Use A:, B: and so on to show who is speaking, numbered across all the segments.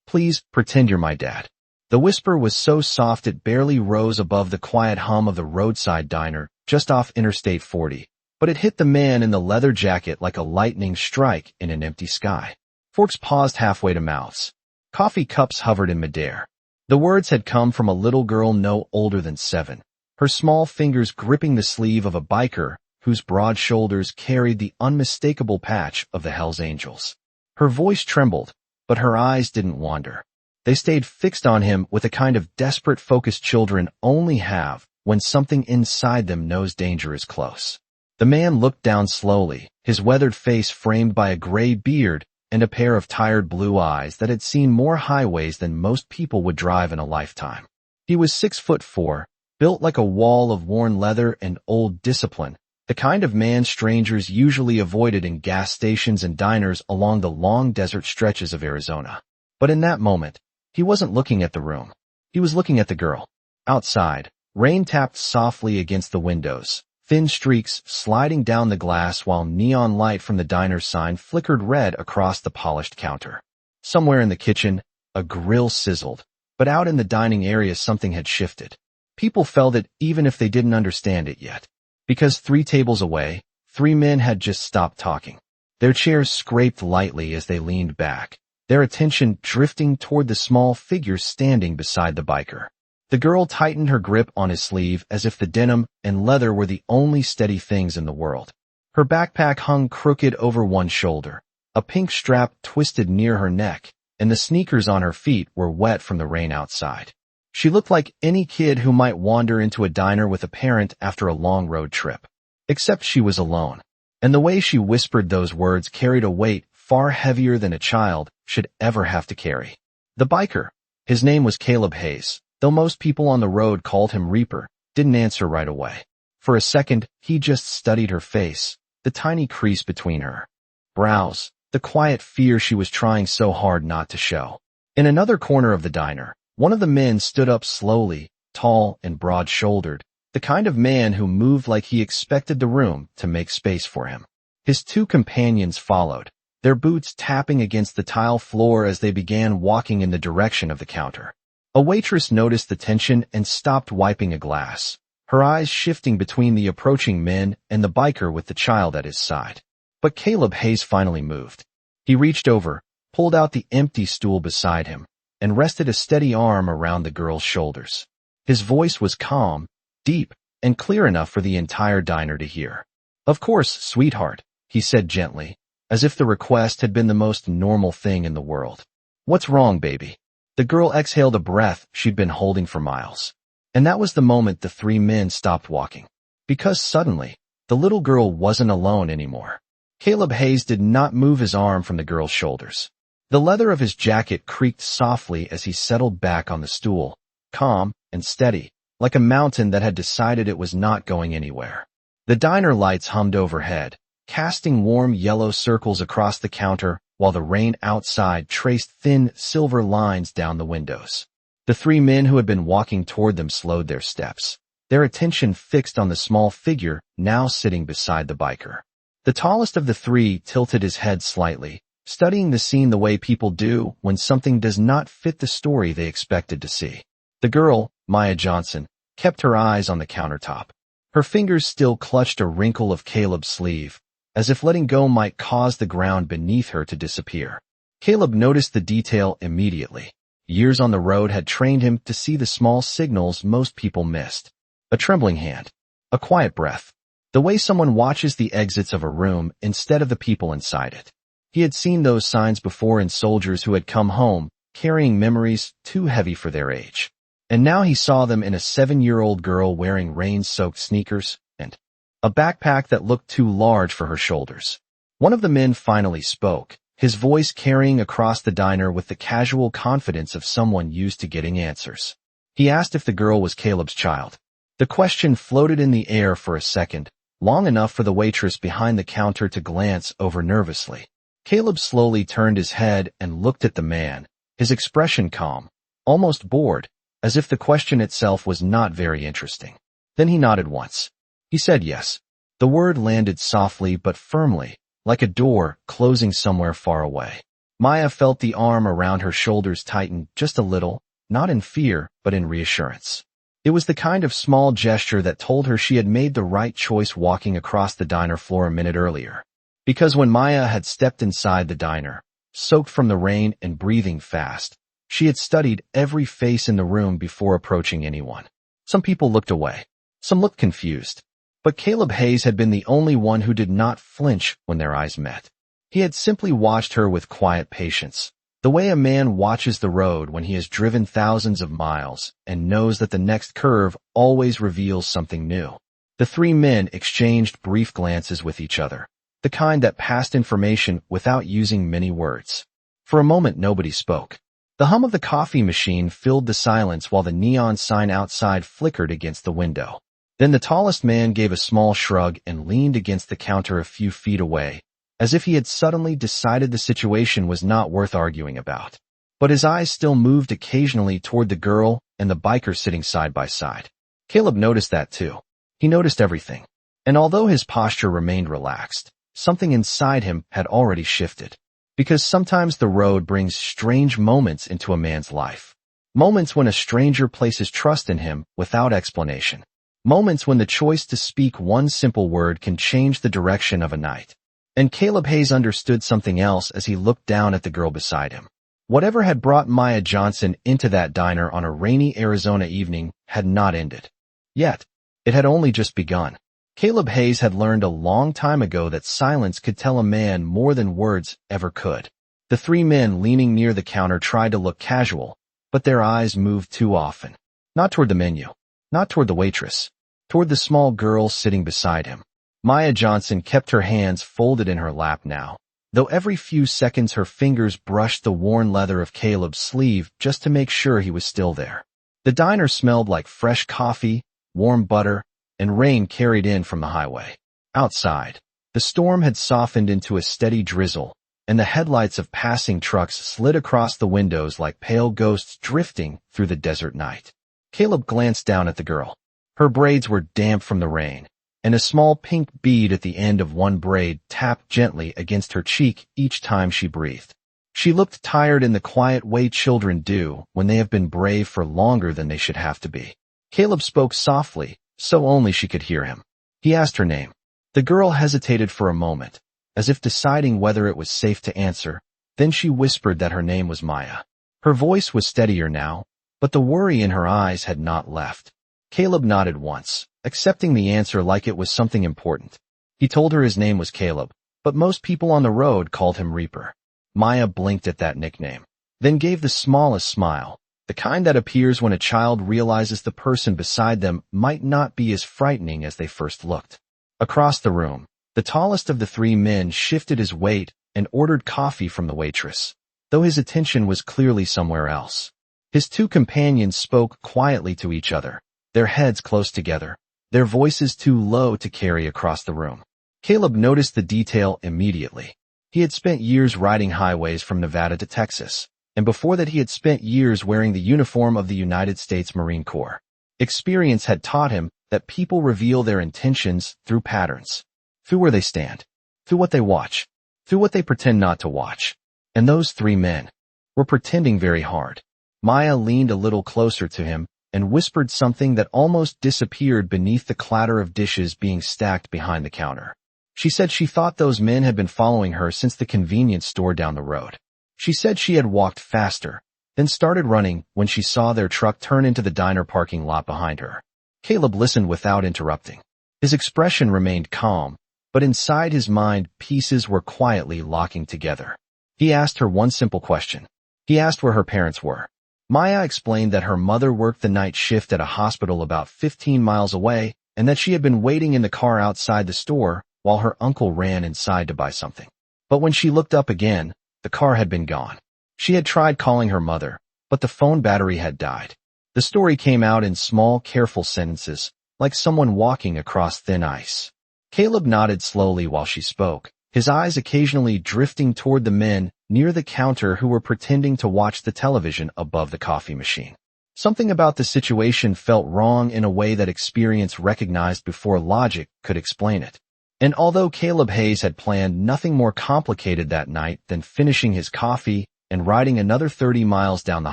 A: Please, pretend you're my dad." The whisper was so soft it barely rose above the quiet hum of the roadside diner just off Interstate 40, but it hit the man in the leather jacket like a lightning strike in an empty sky. Forks paused halfway to mouths. Coffee cups hovered in midair. The words had come from a little girl no older than 7, her small fingers gripping the sleeve of a biker whose broad shoulders carried the unmistakable patch of the Hells Angels. Her voice trembled, but her eyes didn't wander. They stayed fixed on him with a kind of desperate focus children only have when something inside them knows danger is close. The man looked down slowly, his weathered face framed by a gray beard and a pair of tired blue eyes that had seen more highways than most people would drive in a lifetime. He was 6'4", built like a wall of worn leather and old discipline, the kind of man strangers usually avoided in gas stations and diners along the long desert stretches of Arizona. But in that moment, he wasn't looking at the room. He was looking at the girl. Outside, rain tapped softly against the windows, thin streaks sliding down the glass while neon light from the diner's sign flickered red across the polished counter. Somewhere in the kitchen, a grill sizzled, but out in the dining area something had shifted. People felt it even if they didn't understand it yet. Because 3 tables away, 3 men had just stopped talking. Their chairs scraped lightly as they leaned back, their attention drifting toward the small figure standing beside the biker. The girl tightened her grip on his sleeve as if the denim and leather were the only steady things in the world. Her backpack hung crooked over one shoulder, a pink strap twisted near her neck, and the sneakers on her feet were wet from the rain outside. She looked like any kid who might wander into a diner with a parent after a long road trip. Except she was alone, and the way she whispered those words carried a weight far heavier than a child should ever have to carry. The biker, his name was Caleb Hayes, though most people on the road called him Reaper, didn't answer right away. For a second, he just studied her face, the tiny crease between her brows, the quiet fear she was trying so hard not to show. In another corner of the diner, one of the men stood up slowly, tall and broad-shouldered, the kind of man who moved like he expected the room to make space for him. His 2 companions followed, their boots tapping against the tile floor as they began walking in the direction of the counter. A waitress noticed the tension and stopped wiping a glass, her eyes shifting between the approaching men and the biker with the child at his side. But Caleb Hayes finally moved. He reached over, pulled out the empty stool beside him, and rested a steady arm around the girl's shoulders. His voice was calm, deep, and clear enough for the entire diner to hear. "Of course, sweetheart," he said gently, as if the request had been the most normal thing in the world. "What's wrong, baby?" The girl exhaled a breath she'd been holding for miles. And that was the moment the 3 men stopped walking. Because suddenly, the little girl wasn't alone anymore. Caleb Hayes did not move his arm from the girl's shoulders. The leather of his jacket creaked softly as he settled back on the stool, calm and steady, like a mountain that had decided it was not going anywhere. The diner lights hummed overhead, casting warm yellow circles across the counter while the rain outside traced thin silver lines down the windows. The 3 men who had been walking toward them slowed their steps, their attention fixed on the small figure now sitting beside the biker. The tallest of the 3 tilted his head slightly, studying the scene the way people do when something does not fit the story they expected to see. The girl, Maya Johnson, kept her eyes on the countertop. Her fingers still clutched a wrinkle of Caleb's sleeve, as if letting go might cause the ground beneath her to disappear. Caleb noticed the detail immediately. Years on the road had trained him to see the small signals most people missed. A trembling hand, a quiet breath, the way someone watches the exits of a room instead of the people inside it. He had seen those signs before in soldiers who had come home, carrying memories too heavy for their age. And now he saw them in a 7-year-old girl wearing rain-soaked sneakers and a backpack that looked too large for her shoulders. One of the men finally spoke, his voice carrying across the diner with the casual confidence of someone used to getting answers. He asked if the girl was Caleb's child. The question floated in the air for a second, long enough for the waitress behind the counter to glance over nervously. Caleb slowly turned his head and looked at the man, his expression calm, almost bored, as if the question itself was not very interesting. Then he nodded once. He said yes. The word landed softly but firmly, like a door closing somewhere far away. Maya felt the arm around her shoulders tighten just a little, not in fear, but in reassurance. It was the kind of small gesture that told her she had made the right choice walking across the diner floor a minute earlier. Because when Maya had stepped inside the diner, soaked from the rain and breathing fast, she had studied every face in the room before approaching anyone. Some people looked away. Some looked confused. But Caleb Hayes had been the only one who did not flinch when their eyes met. He had simply watched her with quiet patience, the way a man watches the road when he has driven thousands of miles and knows that the next curve always reveals something new. The three men exchanged brief glances with each other, the kind that passed information without using many words. For a moment nobody spoke. The hum of the coffee machine filled the silence while the neon sign outside flickered against the window. Then the tallest man gave a small shrug and leaned against the counter a few feet away, as if he had suddenly decided the situation was not worth arguing about. But his eyes still moved occasionally toward the girl and the biker sitting side by side. Caleb noticed that too. He noticed everything. And although his posture remained relaxed, something inside him had already shifted. Because sometimes the road brings strange moments into a man's life. Moments when a stranger places trust in him without explanation. Moments when the choice to speak one simple word can change the direction of a night. And Caleb Hayes understood something else as he looked down at the girl beside him. Whatever had brought Maya Johnson into that diner on a rainy Arizona evening had not ended. Yet, it had only just begun. Caleb Hayes had learned a long time ago that silence could tell a man more than words ever could. The three men leaning near the counter tried to look casual, but their eyes moved too often. Not toward the menu, not toward the waitress, toward the small girl sitting beside him. Maya Johnson kept her hands folded in her lap now, though every few seconds her fingers brushed the worn leather of Caleb's sleeve just to make sure he was still there. The diner smelled like fresh coffee, warm butter, and rain carried in from the highway. Outside, the storm had softened into a steady drizzle, and the headlights of passing trucks slid across the windows like pale ghosts drifting through the desert night. Caleb glanced down at the girl. Her braids were damp from the rain, and a small pink bead at the end of one braid tapped gently against her cheek each time she breathed. She looked tired in the quiet way children do when they have been brave for longer than they should have to be. Caleb spoke softly, so only she could hear him. He asked her name. The girl hesitated for a moment, as if deciding whether it was safe to answer. Then she whispered that her name was Maya. Her voice was steadier now, but the worry in her eyes had not left. Caleb nodded once, accepting the answer like it was something important. He told her his name was Caleb, but most people on the road called him Reaper. Maya blinked at that nickname, then gave the smallest smile, the kind that appears when a child realizes the person beside them might not be as frightening as they first looked. Across the room, the tallest of the three men shifted his weight and ordered coffee from the waitress, though his attention was clearly somewhere else. His two companions spoke quietly to each other, their heads close together, their voices too low to carry across the room. Caleb noticed the detail immediately. He had spent years riding highways from Nevada to Texas, and before that he had spent years wearing the uniform of the United States Marine Corps. Experience had taught him that people reveal their intentions through patterns, through where they stand, through what they watch, through what they pretend not to watch. And those three men were pretending very hard. Maya leaned a little closer to him and whispered something that almost disappeared beneath the clatter of dishes being stacked behind the counter. She said she thought those men had been following her since the convenience store down the road. She said she had walked faster, then started running when she saw their truck turn into the diner parking lot behind her. Caleb listened without interrupting. His expression remained calm, but inside his mind pieces were quietly locking together. He asked her one simple question. He asked where her parents were. Maya explained that her mother worked the night shift at a hospital about 15 miles away and that she had been waiting in the car outside the store while her uncle ran inside to buy something. But when she looked up again, the car had been gone. She had tried calling her mother, but the phone battery had died. The story came out in small, careful sentences, like someone walking across thin ice. Caleb nodded slowly while she spoke, his eyes occasionally drifting toward the men near the counter who were pretending to watch the television above the coffee machine. Something about the situation felt wrong in a way that experience recognized before logic could explain it. And although Caleb Hayes had planned nothing more complicated that night than finishing his coffee and riding another 30 miles down the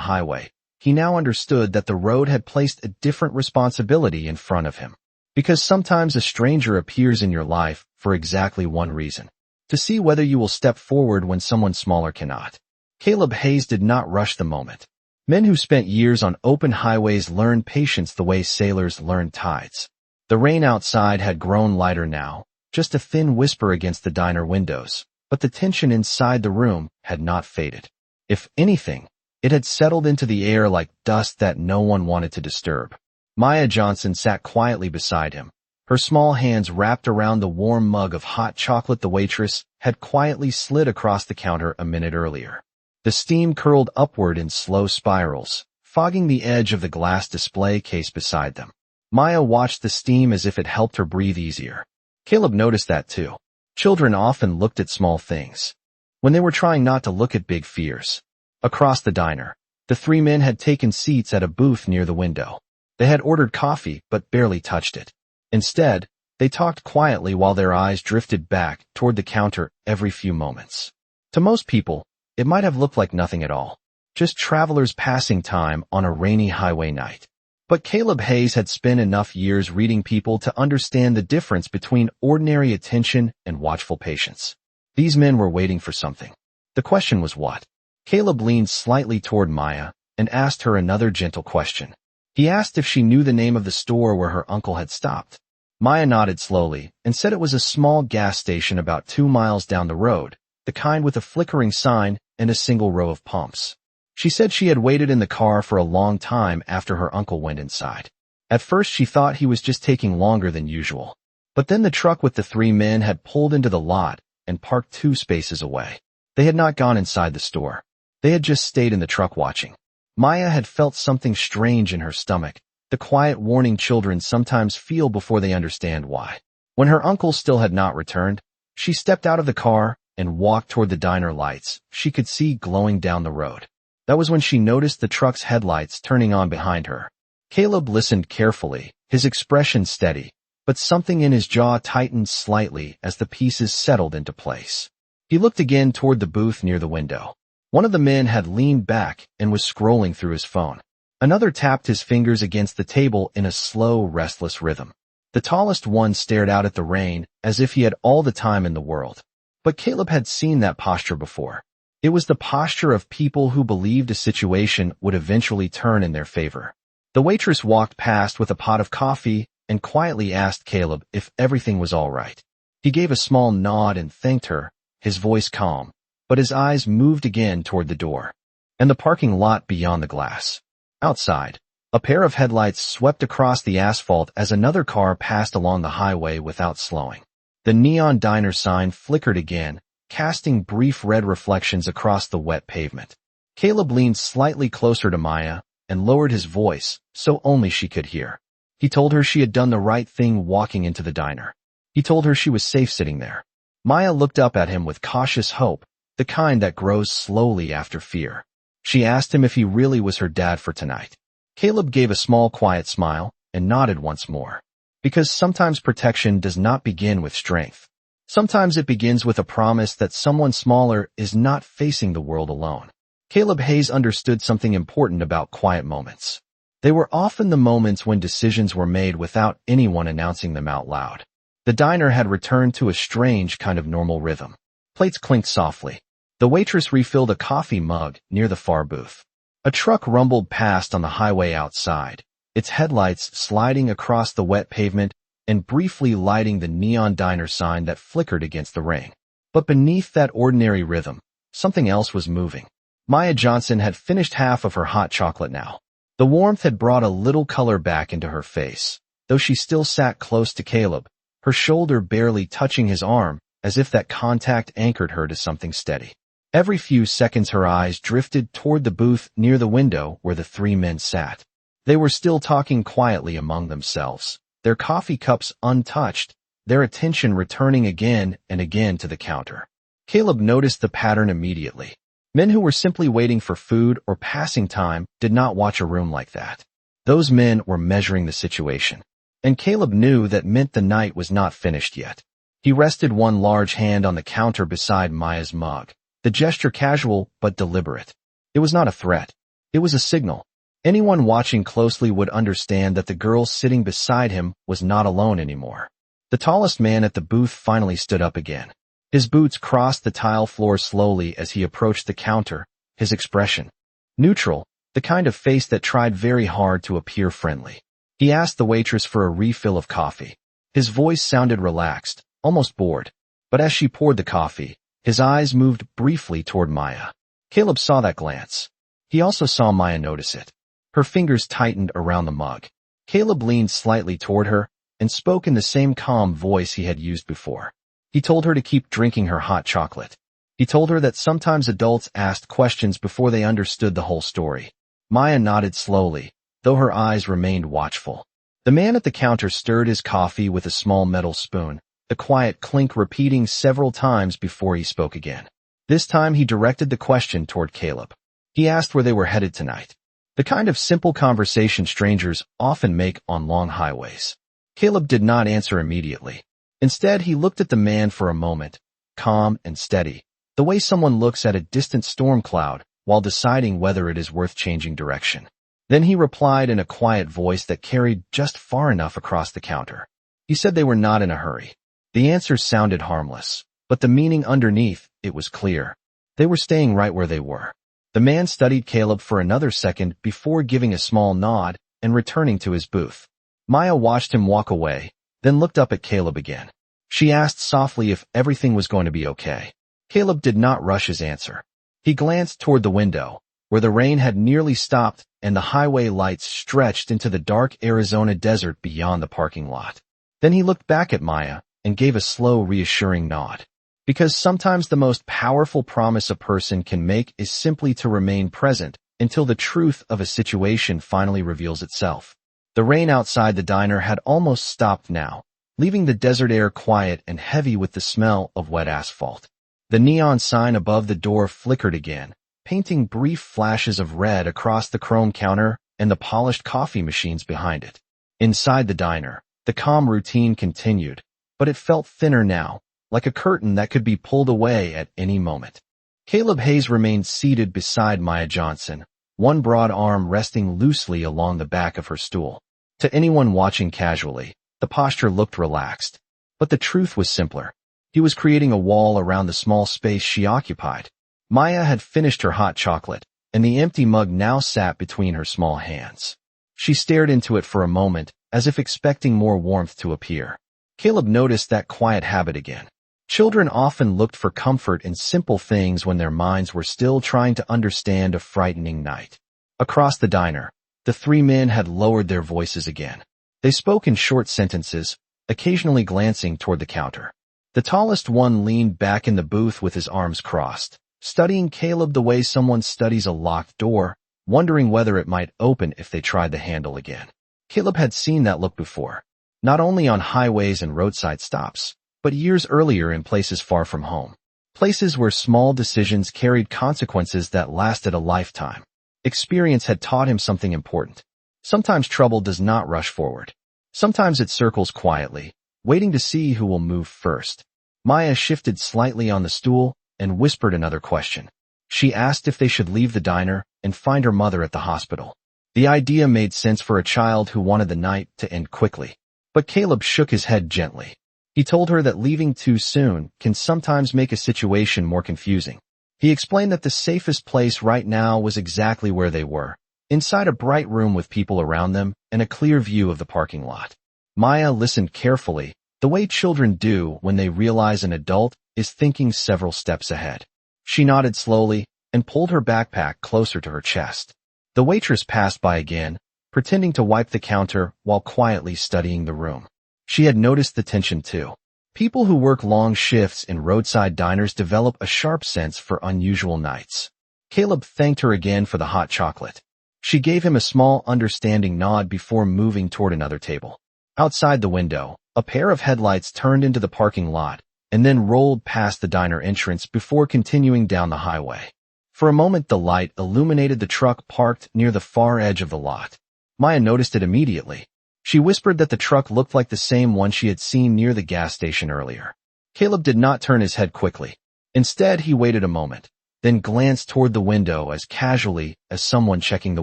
A: highway, he now understood that the road had placed a different responsibility in front of him. Because sometimes a stranger appears in your life for exactly one reason: to see whether you will step forward when someone smaller cannot. Caleb Hayes did not rush the moment. Men who spent years on open highways learn patience the way sailors learn tides. The rain outside had grown lighter now, just a thin whisper against the diner windows, but the tension inside the room had not faded. If anything, it had settled into the air like dust that no one wanted to disturb. Maya Johnson sat quietly beside him, her small hands wrapped around the warm mug of hot chocolate the waitress had quietly slid across the counter a minute earlier. The steam curled upward in slow spirals, fogging the edge of the glass display case beside them. Maya watched the steam as if it helped her breathe easier. Caleb noticed that too. Children often looked at small things when they were trying not to look at big fears. Across the diner, the three men had taken seats at a booth near the window. They had ordered coffee but barely touched it. Instead, they talked quietly while their eyes drifted back toward the counter every few moments. To most people, it might have looked like nothing at all, just travelers passing time on a rainy highway night. But Caleb Hayes had spent enough years reading people to understand the difference between ordinary attention and watchful patience. These men were waiting for something. The question was what? Caleb leaned slightly toward Maya and asked her another gentle question. He asked if she knew the name of the store where her uncle had stopped. Maya nodded slowly and said it was a small gas station about 2 miles down the road, the kind with a flickering sign and a single row of pumps. She said she had waited in the car for a long time after her uncle went inside. At first she thought he was just taking longer than usual. But then the truck with the three men had pulled into the lot and parked 2 spaces away. They had not gone inside the store. They had just stayed in the truck watching. Maya had felt something strange in her stomach, the quiet warning children sometimes feel before they understand why. When her uncle still had not returned, she stepped out of the car and walked toward the diner lights she could see glowing down the road. That was when she noticed the truck's headlights turning on behind her. Caleb listened carefully, his expression steady, but something in his jaw tightened slightly as the pieces settled into place. He looked again toward the booth near the window. One of the men had leaned back and was scrolling through his phone. Another tapped his fingers against the table in a slow, restless rhythm. The tallest one stared out at the rain as if he had all the time in the world. But Caleb had seen that posture before. It was the posture of people who believed a situation would eventually turn in their favor. The waitress walked past with a pot of coffee and quietly asked Caleb if everything was all right. He gave a small nod and thanked her, his voice calm, but his eyes moved again toward the door and the parking lot beyond the glass. Outside, a pair of headlights swept across the asphalt as another car passed along the highway without slowing. The neon diner sign flickered again, casting brief red reflections across the wet pavement. Caleb leaned slightly closer to Maya and lowered his voice so only she could hear. He told her she had done the right thing walking into the diner. He told her she was safe sitting there. Maya looked up at him with cautious hope, the kind that grows slowly after fear. She asked him if he really was her dad for tonight. Caleb gave a small quiet smile and nodded once more. Because sometimes protection does not begin with strength. Sometimes it begins with a promise that someone smaller is not facing the world alone. Caleb Hayes understood something important about quiet moments. They were often the moments when decisions were made without anyone announcing them out loud. The diner had returned to a strange kind of normal rhythm. Plates clinked softly. The waitress refilled a coffee mug near the far booth. A truck rumbled past on the highway outside, its headlights sliding across the wet pavement and briefly lighting the neon diner sign that flickered against the rain. But beneath that ordinary rhythm, something else was moving. Maya Johnson had finished half of her hot chocolate now. The warmth had brought a little color back into her face, though she still sat close to Caleb, her shoulder barely touching his arm, as if that contact anchored her to something steady. Every few seconds her eyes drifted toward the booth near the window where the three men sat. They were still talking quietly among themselves, their coffee cups untouched, their attention returning again and again to the counter. Caleb noticed the pattern immediately. Men who were simply waiting for food or passing time did not watch a room like that. Those men were measuring the situation. And Caleb knew that meant the night was not finished yet. He rested one large hand on the counter beside Maya's mug, the gesture casual but deliberate. It was not a threat. It was a signal. Anyone watching closely would understand that the girl sitting beside him was not alone anymore. The tallest man at the booth finally stood up again. His boots crossed the tile floor slowly as he approached the counter, his expression neutral, the kind of face that tried very hard to appear friendly. He asked the waitress for a refill of coffee. His voice sounded relaxed, almost bored. But as she poured the coffee, his eyes moved briefly toward Maya. Caleb saw that glance. He also saw Maya notice it. Her fingers tightened around the mug. Caleb leaned slightly toward her and spoke in the same calm voice he had used before. He told her to keep drinking her hot chocolate. He told her that sometimes adults asked questions before they understood the whole story. Maya nodded slowly, though her eyes remained watchful. The man at the counter stirred his coffee with a small metal spoon, the quiet clink repeating several times before he spoke again. This time he directed the question toward Caleb. He asked where they were headed tonight. The kind of simple conversation strangers often make on long highways. Caleb did not answer immediately. Instead, he looked at the man for a moment, calm and steady, the way someone looks at a distant storm cloud while deciding whether it is worth changing direction. Then he replied in a quiet voice that carried just far enough across the counter. He said they were not in a hurry. The answer sounded harmless, but the meaning underneath it was clear. They were staying right where they were. The man studied Caleb for another second before giving a small nod and returning to his booth. Maya watched him walk away, then looked up at Caleb again. She asked softly if everything was going to be okay. Caleb did not rush his answer. He glanced toward the window, where the rain had nearly stopped and the highway lights stretched into the dark Arizona desert beyond the parking lot. Then he looked back at Maya and gave a slow, reassuring nod. Because sometimes the most powerful promise a person can make is simply to remain present until the truth of a situation finally reveals itself. The rain outside the diner had almost stopped now, leaving the desert air quiet and heavy with the smell of wet asphalt. The neon sign above the door flickered again, painting brief flashes of red across the chrome counter and the polished coffee machines behind it. Inside the diner, the calm routine continued, but it felt thinner now, like a curtain that could be pulled away at any moment. Caleb Hayes remained seated beside Maya Johnson, one broad arm resting loosely along the back of her stool. To anyone watching casually, the posture looked relaxed. But the truth was simpler. He was creating a wall around the small space she occupied. Maya had finished her hot chocolate, and the empty mug now sat between her small hands. She stared into it for a moment, as if expecting more warmth to appear. Caleb noticed that quiet habit again. Children often looked for comfort in simple things when their minds were still trying to understand a frightening night. Across the diner, the three men had lowered their voices again. They spoke in short sentences, occasionally glancing toward the counter. The tallest one leaned back in the booth with his arms crossed, studying Caleb the way someone studies a locked door, wondering whether it might open if they tried the handle again. Caleb had seen that look before, not only on highways and roadside stops, but years earlier in places far from home. Places where small decisions carried consequences that lasted a lifetime. Experience had taught him something important. Sometimes trouble does not rush forward. Sometimes it circles quietly, waiting to see who will move first. Maya shifted slightly on the stool and whispered another question. She asked if they should leave the diner and find her mother at the hospital. The idea made sense for a child who wanted the night to end quickly. But Caleb shook his head gently. He told her that leaving too soon can sometimes make a situation more confusing. He explained that the safest place right now was exactly where they were, inside a bright room with people around them and a clear view of the parking lot. Maya listened carefully, the way children do when they realize an adult is thinking several steps ahead. She nodded slowly and pulled her backpack closer to her chest. The waitress passed by again, pretending to wipe the counter while quietly studying the room. She had noticed the tension too. People who work long shifts in roadside diners develop a sharp sense for unusual nights. Caleb thanked her again for the hot chocolate. She gave him a small understanding nod before moving toward another table. Outside the window, a pair of headlights turned into the parking lot and then rolled past the diner entrance before continuing down the highway. For a moment the light illuminated the truck parked near the far edge of the lot. Maya noticed it immediately. She whispered that the truck looked like the same one she had seen near the gas station earlier. Caleb did not turn his head quickly. Instead, he waited a moment, then glanced toward the window as casually as someone checking the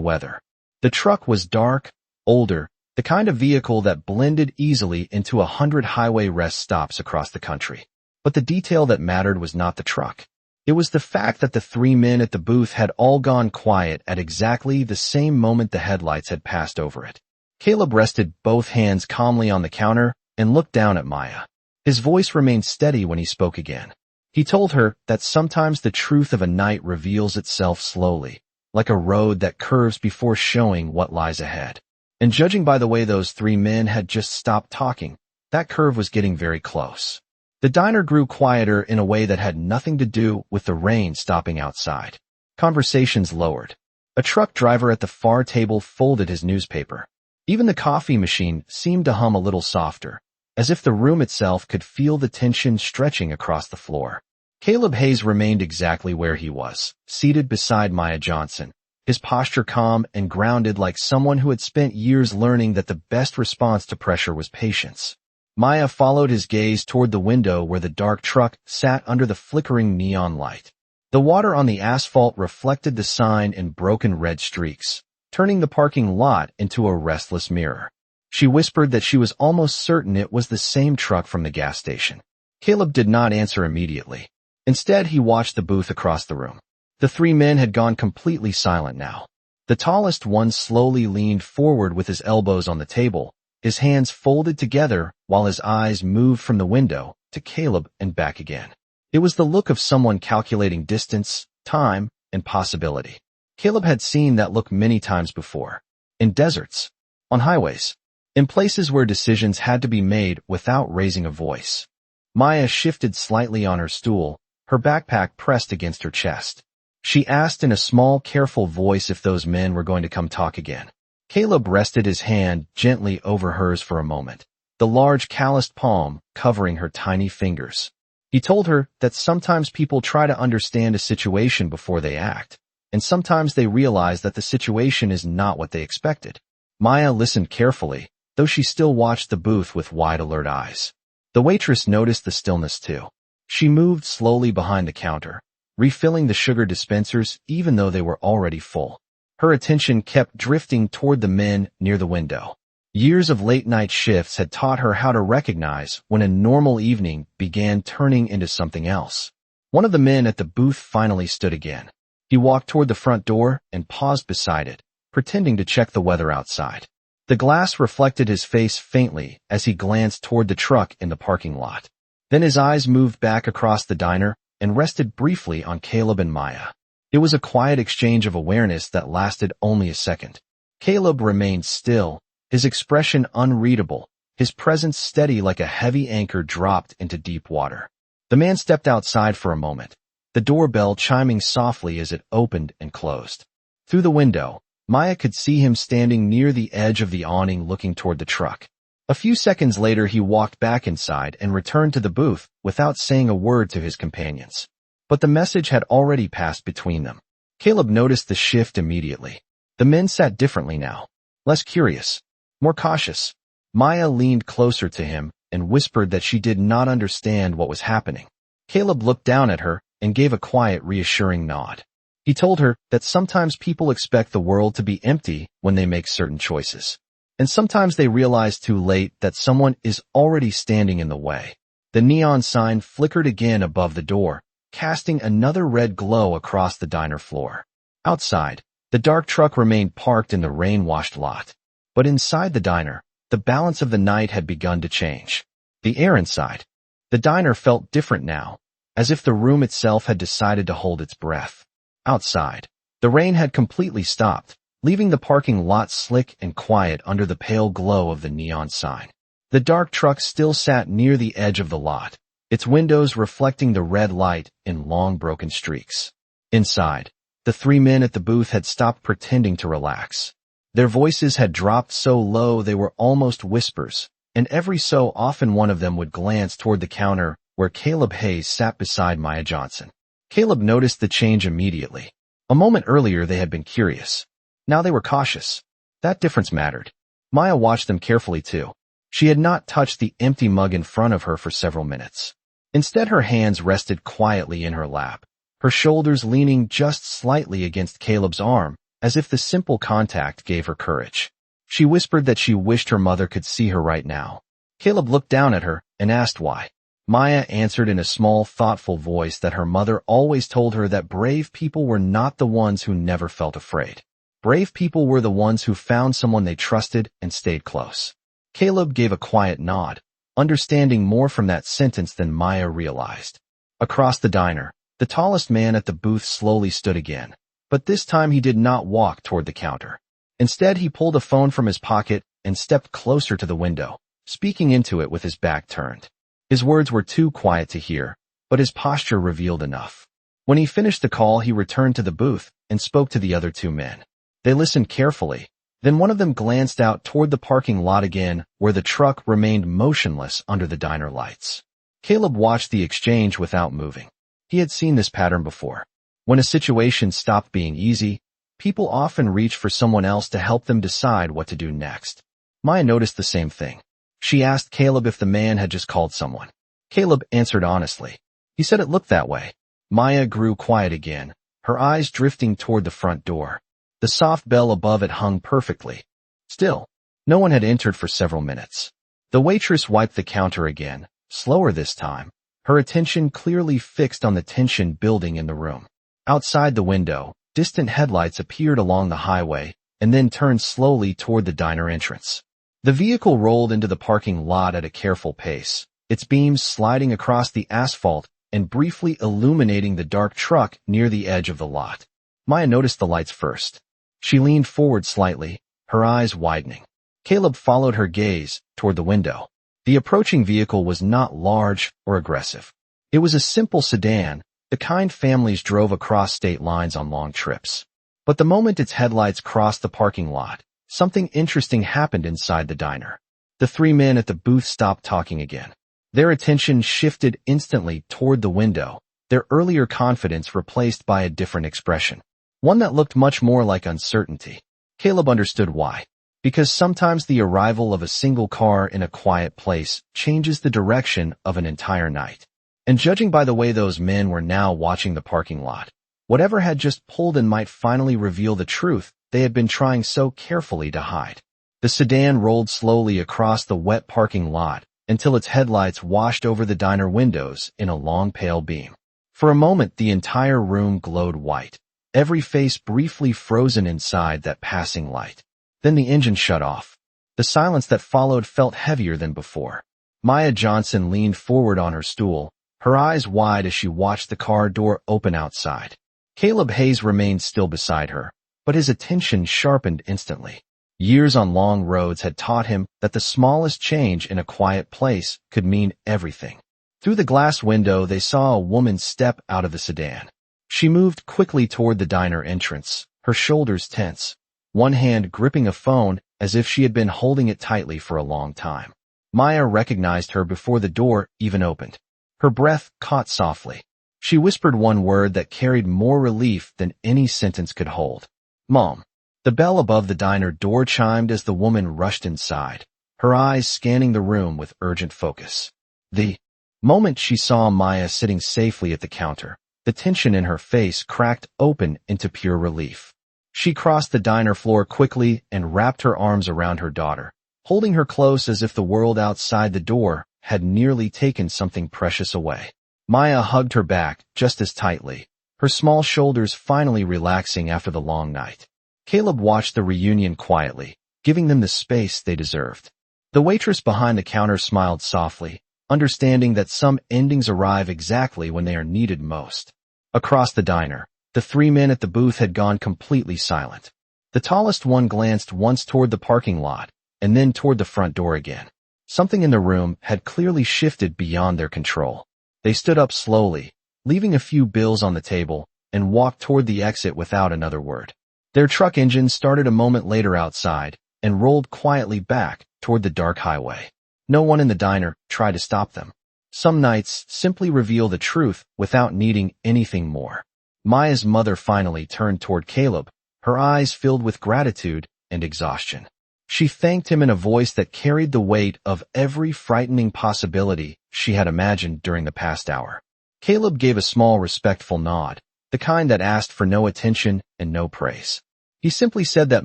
A: weather. The truck was dark, older, the kind of vehicle that blended easily into 100 highway rest stops across the country. But the detail that mattered was not the truck. It was the fact that the three men at the booth had all gone quiet at exactly the same moment the headlights had passed over it. Caleb rested both hands calmly on the counter and looked down at Maya. His voice remained steady when he spoke again. He told her that sometimes the truth of a night reveals itself slowly, like a road that curves before showing what lies ahead. And judging by the way those three men had just stopped talking, that curve was getting very close. The diner grew quieter in a way that had nothing to do with the rain stopping outside. Conversations lowered. A truck driver at the far table folded his newspaper. Even the coffee machine seemed to hum a little softer, as if the room itself could feel the tension stretching across the floor. Caleb Hayes remained exactly where he was, seated beside Maya Johnson, his posture calm and grounded like someone who had spent years learning that the best response to pressure was patience. Maya followed his gaze toward the window where the dark truck sat under the flickering neon light. The water on the asphalt reflected the sign in broken red streaks, turning the parking lot into a restless mirror. She whispered that she was almost certain it was the same truck from the gas station. Caleb did not answer immediately. Instead, he watched the booth across the room. The three men had gone completely silent now. The tallest one slowly leaned forward with his elbows on the table, his hands folded together while his eyes moved from the window to Caleb and back again. It was the look of someone calculating distance, time, and possibility. Caleb had seen that look many times before. In deserts, on highways, in places where decisions had to be made without raising a voice. Maya shifted slightly on her stool, her backpack pressed against her chest. She asked in a small, careful voice if those men were going to come talk again. Caleb rested his hand gently over hers for a moment, the large calloused palm covering her tiny fingers. He told her that sometimes people try to understand a situation before they act, and sometimes they realize that the situation is not what they expected. Maya listened carefully, though she still watched the booth with wide alert eyes. The waitress noticed the stillness too. She moved slowly behind the counter, refilling the sugar dispensers even though they were already full. Her attention kept drifting toward the men near the window. Years of late-night shifts had taught her how to recognize when a normal evening began turning into something else. One of the men at the booth finally stood again. He walked toward the front door and paused beside it, pretending to check the weather outside. The glass reflected his face faintly as he glanced toward the truck in the parking lot. Then his eyes moved back across the diner and rested briefly on Caleb and Maya. It was a quiet exchange of awareness that lasted only a second. Caleb remained still, his expression unreadable, his presence steady like a heavy anchor dropped into deep water. The man stepped outside for a moment, the doorbell chiming softly as it opened and closed. Through the window, Maya could see him standing near the edge of the awning looking toward the truck. A few seconds later he walked back inside and returned to the booth without saying a word to his companions. But the message had already passed between them. Caleb noticed the shift immediately. The men sat differently now, less curious, more cautious. Maya leaned closer to him and whispered that she did not understand what was happening. Caleb looked down at her and gave a quiet, reassuring nod. He told her that sometimes people expect the world to be empty when they make certain choices. And sometimes they realize too late that someone is already standing in the way. The neon sign flickered again above the door, casting another red glow across the diner floor. Outside, the dark truck remained parked in the rain-washed lot. But inside the diner, the balance of the night had begun to change. The air inside the diner felt different now, as if the room itself had decided to hold its breath. Outside, the rain had completely stopped, leaving the parking lot slick and quiet under the pale glow of the neon sign. The dark truck still sat near the edge of the lot, its windows reflecting the red light in long broken streaks. Inside, the three men at the booth had stopped pretending to relax. Their voices had dropped so low they were almost whispers, and every so often one of them would glance toward the counter where Caleb Hayes sat beside Maya Johnson. Caleb noticed the change immediately. A moment earlier they had been curious. Now they were cautious. That difference mattered. Maya watched them carefully too. She had not touched the empty mug in front of her for several minutes. Instead, her hands rested quietly in her lap, her shoulders leaning just slightly against Caleb's arm, as if the simple contact gave her courage. She whispered that she wished her mother could see her right now. Caleb looked down at her and asked why. Maya answered in a small, thoughtful voice that her mother always told her that brave people were not the ones who never felt afraid. Brave people were the ones who found someone they trusted and stayed close. Caleb gave a quiet nod, understanding more from that sentence than Maya realized. Across the diner, the tallest man at the booth slowly stood again, but this time he did not walk toward the counter. Instead, he pulled a phone from his pocket and stepped closer to the window, speaking into it with his back turned. His words were too quiet to hear, but his posture revealed enough. When he finished the call, he returned to the booth and spoke to the other two men. They listened carefully. Then one of them glanced out toward the parking lot again, where the truck remained motionless under the diner lights. Caleb watched the exchange without moving. He had seen this pattern before. When a situation stopped being easy, people often reach for someone else to help them decide what to do next. Maya noticed the same thing. She asked Caleb if the man had just called someone. Caleb answered honestly. He said it looked that way. Maya grew quiet again, her eyes drifting toward the front door. The soft bell above it hung perfectly. Still, no one had entered for several minutes. The waitress wiped the counter again, slower this time, her attention clearly fixed on the tension building in the room. Outside the window, distant headlights appeared along the highway and then turned slowly toward the diner entrance. The vehicle rolled into the parking lot at a careful pace, its beams sliding across the asphalt and briefly illuminating the dark truck near the edge of the lot. Maya noticed the lights first. She leaned forward slightly, her eyes widening. Caleb followed her gaze toward the window. The approaching vehicle was not large or aggressive. It was a simple sedan, the kind families drove across state lines on long trips. But the moment its headlights crossed the parking lot, something interesting happened inside the diner. The three men at the booth stopped talking again. Their attention shifted instantly toward the window, their earlier confidence replaced by a different expression. One that looked much more like uncertainty. Caleb understood why. Because sometimes the arrival of a single car in a quiet place changes the direction of an entire night. And judging by the way those men were now watching the parking lot, whatever had just pulled in might finally reveal the truth they had been trying so carefully to hide. The sedan rolled slowly across the wet parking lot until its headlights washed over the diner windows in a long pale beam. For a moment, the entire room glowed white, every face briefly frozen inside that passing light. Then the engine shut off. The silence that followed felt heavier than before. Maya Johnson leaned forward on her stool, her eyes wide as she watched the car door open outside. Caleb Hayes remained still beside her, but his attention sharpened instantly. Years on long roads had taught him that the smallest change in a quiet place could mean everything. Through the glass window, they saw a woman step out of the sedan. She moved quickly toward the diner entrance, her shoulders tense, one hand gripping a phone as if she had been holding it tightly for a long time. Maya recognized her before the door even opened. Her breath caught softly. She whispered one word that carried more relief than any sentence could hold. Mom. The bell above the diner door chimed as the woman rushed inside, her eyes scanning the room with urgent focus. The moment she saw Maya sitting safely at the counter, the tension in her face cracked open into pure relief. She crossed the diner floor quickly and wrapped her arms around her daughter, holding her close as if the world outside the door had nearly taken something precious away. Maya hugged her back just as tightly, her small shoulders finally relaxing after the long night. Caleb watched the reunion quietly, giving them the space they deserved. The waitress behind the counter smiled softly, understanding that some endings arrive exactly when they are needed most. Across the diner, the three men at the booth had gone completely silent. The tallest one glanced once toward the parking lot, and then toward the front door again. Something in the room had clearly shifted beyond their control. They stood up slowly, leaving a few bills on the table, and walked toward the exit without another word. Their truck engine started a moment later outside, and rolled quietly back toward the dark highway. No one in the diner tried to stop them. Some nights simply reveal the truth without needing anything more. Maya's mother finally turned toward Caleb, her eyes filled with gratitude and exhaustion. She thanked him in a voice that carried the weight of every frightening possibility she had imagined during the past hour. Caleb gave a small respectful nod, the kind that asked for no attention and no praise. He simply said that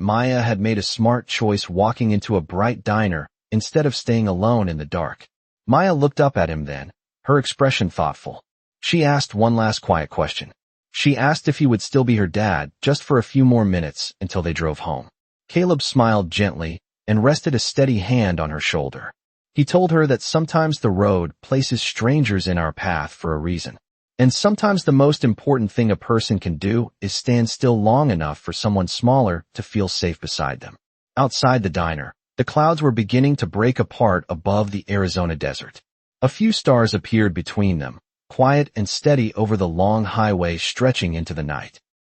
A: Maya had made a smart choice walking into a bright diner instead of staying alone in the dark. Maya looked up at him then, her expression thoughtful. She asked one last quiet question. She asked if he would still be her dad just for a few more minutes until they drove home. Caleb smiled gently and rested a steady hand on her shoulder. He told her that sometimes the road places strangers in our path for a reason. And sometimes the most important thing a person can do is stand still long enough for someone smaller to feel safe beside them. Outside the diner, the clouds were beginning to break apart above the Arizona desert. A few stars appeared between them, quiet and steady over the long highway stretching into the night.